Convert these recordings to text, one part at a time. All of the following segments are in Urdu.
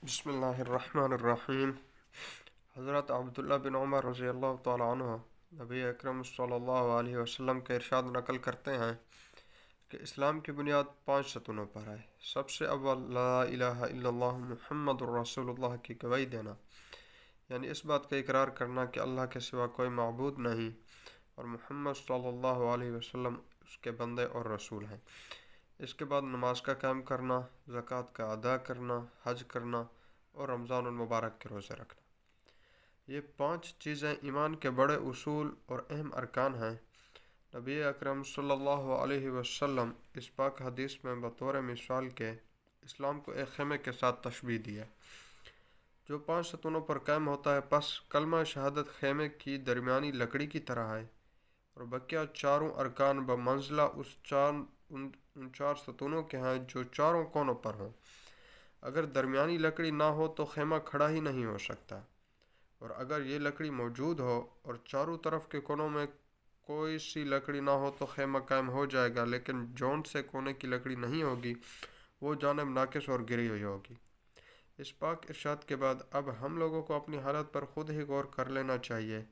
بسم اللہ الرحمن الرحیم۔ حضرت عبداللہ بن عمر رضی اللہ تعالیٰ عنہ نبی اکرم صلی اللہ علیہ وسلم کا ارشاد نقل کرتے ہیں کہ اسلام کی بنیاد 5 ستونوں پر ہے۔ سب سے اول لا الہ الا اللہ محمد الرسول اللہ کی گواہی دینا، یعنی اس بات کا اقرار کرنا کہ اللہ کے سوا کوئی معبود نہیں اور محمد صلی اللہ علیہ وسلم اس کے بندے اور رسول ہیں۔ اس کے بعد نماز کا قائم کرنا، زکوٰۃ کا ادا کرنا، حج کرنا اور رمضان المبارک کے روزے رکھنا۔ یہ 5 چیزیں ایمان کے بڑے اصول اور اہم ارکان ہیں۔ نبی اکرم صلی اللہ علیہ وسلم اس پاک حدیث میں بطور مثال کے اسلام کو ایک خیمے کے ساتھ تشبیہ دی ہے جو 5 ستونوں پر قائم ہوتا ہے۔ پس کلمہ شہادت خیمے کی درمیانی لکڑی کی طرح ہے اور بقیہ چاروں ارکان بمنزلہ ان 4 ستونوں کے ہیں جو چاروں کونوں پر ہوں۔ اگر درمیانی لکڑی نہ ہو تو خیمہ کھڑا ہی نہیں ہو سکتا، اور اگر یہ لکڑی موجود ہو اور چاروں طرف کے کونوں میں کوئی سی لکڑی نہ ہو تو خیمہ قائم ہو جائے گا، لیکن جون سے کونے کی لکڑی نہیں ہوگی وہ جانب ناقص اور گری ہوئی ہوگی۔ اس پاک ارشاد کے بعد اب ہم لوگوں کو اپنی حالت پر خود ہی غور کر لینا چاہیے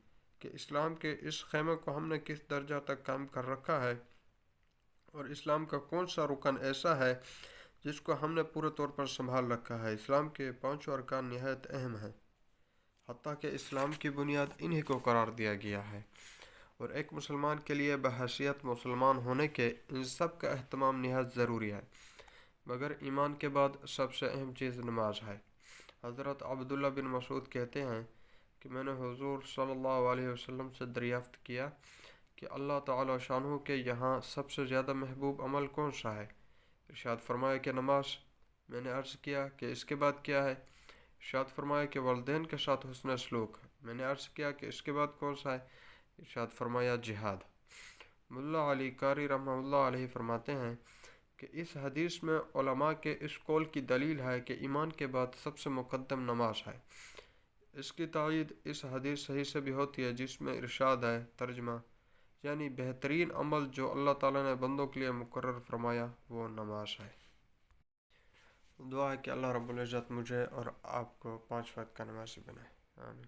کہ اسلام کے اس خیمے کو ہم نے کس درجہ تک قائم کر رکھا ہے، اور اسلام کا کون سا رکن ایسا ہے جس کو ہم نے پورے طور پر سنبھال رکھا ہے۔ اسلام کے 5 ارکان نہایت اہم ہیں، حتیٰ کہ اسلام کی بنیاد انہی کو قرار دیا گیا ہے، اور ایک مسلمان کے لیے بحیثیت مسلمان ہونے کے ان سب کا اہتمام نہایت ضروری ہے۔ مگر ایمان کے بعد سب سے اہم چیز نماز ہے۔ حضرت عبداللہ بن مسعود کہتے ہیں کہ میں نے حضور صلی اللہ علیہ وسلم سے دریافت کیا کہ اللہ تعالی شانہ کے یہاں سب سے زیادہ محبوب عمل کون سا ہے؟ ارشاد فرمایا کہ نماز۔ میں نے عرض کیا کہ اس کے بعد کیا ہے؟ ارشاد فرمایا کہ والدین کے ساتھ حسن سلوک۔ میں نے عرض کیا کہ اس کے بعد کون سا ہے؟ ارشاد فرمایا جہاد۔ ملا علی قاری رحمہ اللہ علیہ فرماتے ہیں کہ اس حدیث میں علماء کے اس قول کی دلیل ہے کہ ایمان کے بعد سب سے مقدم نماز ہے۔ اس کی تائید اس حدیث صحیح سے بھی ہوتی ہے جس میں ارشاد ہے، ترجمہ یعنی بہترین عمل جو اللہ تعالیٰ نے بندوں کے لیے مقرر فرمایا وہ نماز ہے۔ دعا ہے کہ اللہ رب العزت مجھے اور آپ کو 5 وقت کا نمازی بنائے۔ آمین۔